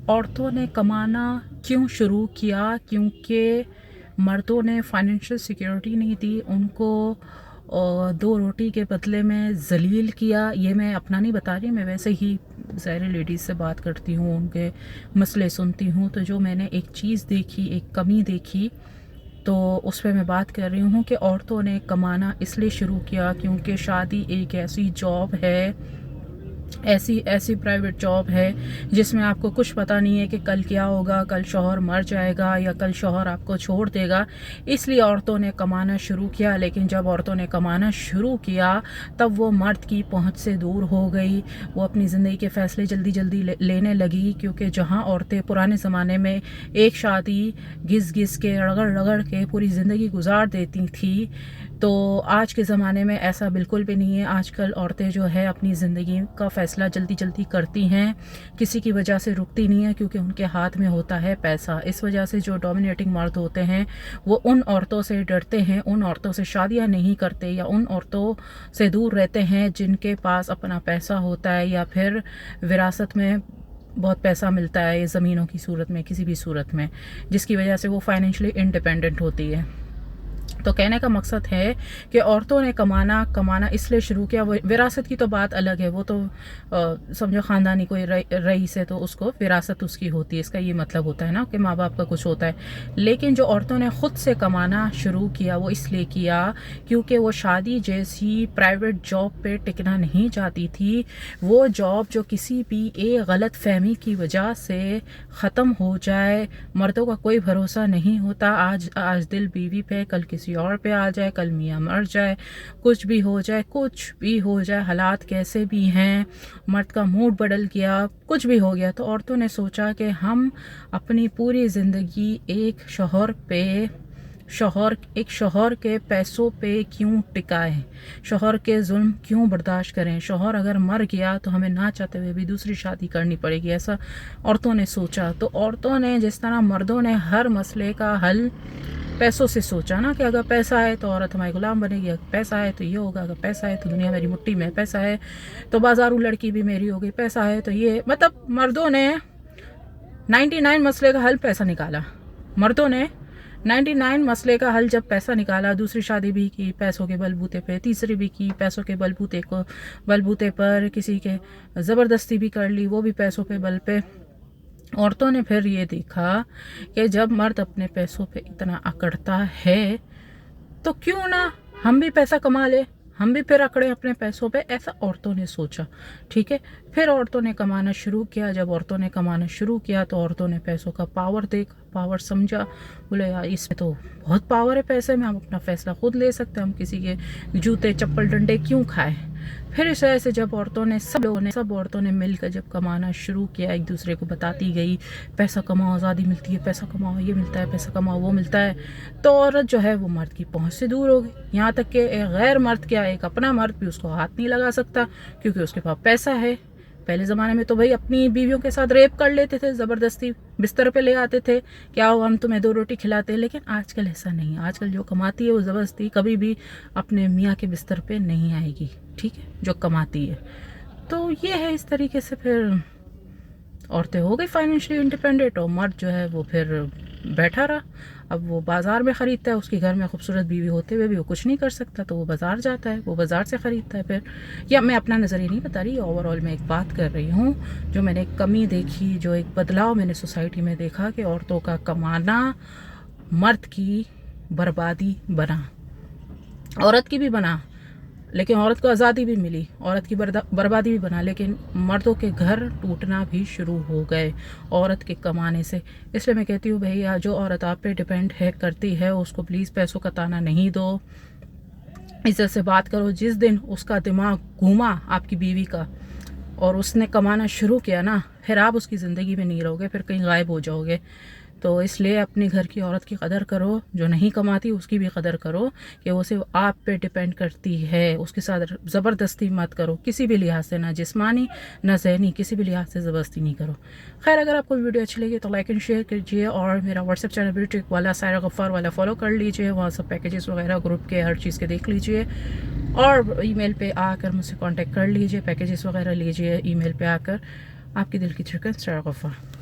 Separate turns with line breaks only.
औरतों ने कमाना क्यों शुरू किया? क्योंकि मर्दों ने फाइनेंशियल सिक्योरिटी नहीं दी, उनको दो रोटी के बदले में जलील किया। ये मैं अपना नहीं बता रही, मैं वैसे ही सारे लेडीज़ से बात करती हूँ, उनके मसले सुनती हूँ। तो जो मैंने एक चीज़ देखी, एक कमी देखी, तो उस पर मैं बात कर रही हूँ कि औरतों ने कमाना इसलिए शुरू किया क्योंकि शादी एक ऐसी जॉब है, ऐसी प्राइवेट जॉब है जिसमें आपको कुछ पता नहीं है कि कल क्या होगा, कल शौहर मर जाएगा या कल शौहर आपको छोड़ देगा। इसलिए औरतों ने कमाना शुरू किया। लेकिन जब औरतों ने कमाना शुरू किया तब वो मर्द की पहुंच से दूर हो गई। वो अपनी ज़िंदगी के फ़ैसले जल्दी जल्दी लेने लगी, क्योंकि जहां औरतें पुराने ज़माने में एक शादी घिस घिस के रगड़ रगड़ के पूरी ज़िंदगी गुजार देती थी, तो आज के ज़माने में ऐसा बिल्कुल भी नहीं है। आजकल औरतें जो है अपनी ज़िंदगी का फ़ैसला जल्दी जल्दी करती हैं, किसी की वजह से रुकती नहीं है, क्योंकि उनके हाथ में होता है पैसा। इस वजह से जो डोमिनेटिंग मर्द होते हैं वो उन औरतों से डरते हैं, उन औरतों से शादियां नहीं करते या उन औरतों से दूर रहते हैं जिनके पास अपना पैसा होता है या फिर विरासत में बहुत पैसा मिलता है, ज़मीनों की सूरत में, किसी भी सूरत में, जिसकी वजह से वो फाइनेंशियली इंडिपेंडेंट होती है। तो कहने का मकसद है कि औरतों ने कमाना इसलिए शुरू किया। विरासत की तो बात अलग है, वो तो समझो ख़ानदानी कोई रईस है तो उसको विरासत उसकी होती है, इसका ये मतलब होता है ना कि माँ बाप का कुछ होता है। लेकिन जो औरतों ने ख़ुद से कमाना शुरू किया वो इसलिए किया क्योंकि वो शादी जैसी प्राइवेट जॉब पे टिकना नहीं चाहती थी। वो जॉब जो किसी भी एक गलत फहमी की वजह से ख़त्म हो जाए। मर्दों का कोई भरोसा नहीं होता, आज दिल बीवी पे, कल किसी और पे आ जाए, कल मियाँ मर जाए, कुछ भी हो जाए, हालात कैसे भी हैं, मर्द का मूड बदल गया, कुछ भी हो गया, तो औरतों ने सोचा कि हम अपनी पूरी ज़िंदगी एक शौहर के पैसों पे क्यों टिकाएं, शौहर के जुल्म क्यों बर्दाश्त करें। शौहर अगर मर गया तो हमें ना चाहते हुए भी दूसरी शादी करनी पड़ेगी, ऐसा औरतों ने सोचा। तो औरतों ने जिस तरह मर्दों ने हर मसले का हल पैसों से सोचा ना, कि अगर पैसा है तो औरत हमारी गुलाम बनेगी, अगर पैसा है तो ये होगा, अगर पैसा है तो दुनिया मेरी मुट्ठी में, पैसा है तो बाजारू लड़की भी मेरी होगी, पैसा है तो ये, मतलब मर्दों ने 99 मसले का हल पैसा निकाला। मर्दों ने 99 मसले का हल जब पैसा निकाला, दूसरी शादी भी की पैसों के बलबूते पे, तीसरी भी की पैसों के बलबूते पर, किसी के ज़बरदस्ती भी कर ली, वो भी पैसों पे बल पे। औरतों ने फिर ये देखा कि जब मर्द अपने पैसों पे इतना अकड़ता है तो क्यों ना हम भी पैसा कमा ले, हम भी फिर अकड़े अपने पैसों पे, ऐसा औरतों ने सोचा। ठीक है, फिर औरतों ने कमाना शुरू किया। जब औरतों ने कमाना शुरू किया तो औरतों ने पैसों का पावर देखा, पावर समझा, बोले यार इसमें तो बहुत पावर है पैसे में, हम अपना फ़ैसला खुद ले सकते हैं, हम किसी के जूते चप्पल डंडे क्यों खाएं। फिर इस वजह से जब सब औरतों ने मिलकर जब कमाना शुरू किया, एक दूसरे को बताती गई पैसा कमाओ आज़ादी मिलती है, पैसा कमाओ ये मिलता है, पैसा कमाओ वो मिलता है, तो औरत जो है वो मर्द की पहुंच से दूर हो गई। यहाँ तक कि एक गैर मर्द क्या, एक अपना मर्द भी उसको हाथ नहीं लगा सकता क्योंकि उसके पास पैसा है। पहले ज़माने में तो भाई अपनी बीवियों के साथ रेप कर लेते थे, ज़बरदस्ती बिस्तर पे ले आते थे, क्या हो हम तुम्हें 2 रोटी खिलाते हैं। लेकिन आजकल ऐसा नहीं है, आजकल जो कमाती है वो ज़बरदस्ती कभी भी अपने मियाँ के बिस्तर पे नहीं आएगी, ठीक है, जो कमाती है। तो ये है, इस तरीके से फिर औरतें हो गई फाइनेंशियली इंडिपेंडेंट और मर्द जो है वो फिर बैठा रहा। अब वो बाज़ार में ख़रीदता है, उसके घर में खूबसूरत बीवी होते हुए भी वो कुछ नहीं कर सकता, तो वो बाज़ार जाता है, वो बाज़ार से ख़रीदता है फिर। या मैं अपना नज़रिया नहीं बता रही, ओवरऑल मैं एक बात कर रही हूँ, जो मैंने एक कमी देखी, जो एक बदलाव मैंने सोसाइटी में देखा कि औरतों का कमाना मर्द की बर्बादी बना, औरत की भी बना, लेकिन औरत को आज़ादी भी मिली, औरत की बर्बादी भी बना, लेकिन मर्दों के घर टूटना भी शुरू हो गए औरत के कमाने से। इसलिए मैं कहती हूँ भैया, जो औरत आप पे डिपेंड है करती है उसको प्लीज़ पैसों का ताना नहीं दो, इज्जत से बात करो। जिस दिन उसका दिमाग घूमा आपकी बीवी का और उसने कमाना शुरू किया ना, फिर आप उसकी ज़िंदगी में नहीं रहोगे, फिर कहीं गायब हो जाओगे। तो इसलिए अपनी घर की औरत की कदर करो, जो नहीं कमाती उसकी भी कदर करो, कि वो सिर्फ आप पे डिपेंड करती है। उसके साथ ज़बरदस्ती मत करो किसी भी लिहाज से, ना जिस्मानी ना ज़हनी, किसी भी लिहाज से ज़बरदस्ती नहीं करो। खैर, अगर आपको वीडियो अच्छी लगी तो लाइक एंड शेयर कीजिए, और मेरा व्हाट्सएप चैनल ब्यूटी वाला सायरा गफ्फार वाला फॉलो कर लीजिए, वहाँ सब पैकेजेस वगैरह ग्रुप के हर चीज़ के देख लीजिए, और ईमेल पे आकर मुझसे कांटेक्ट कर लीजिए, पैकेजेस वगैरह लीजिए ईमेल पे आकर। आपकी दिल की धड़कन सायरा गफ्फार।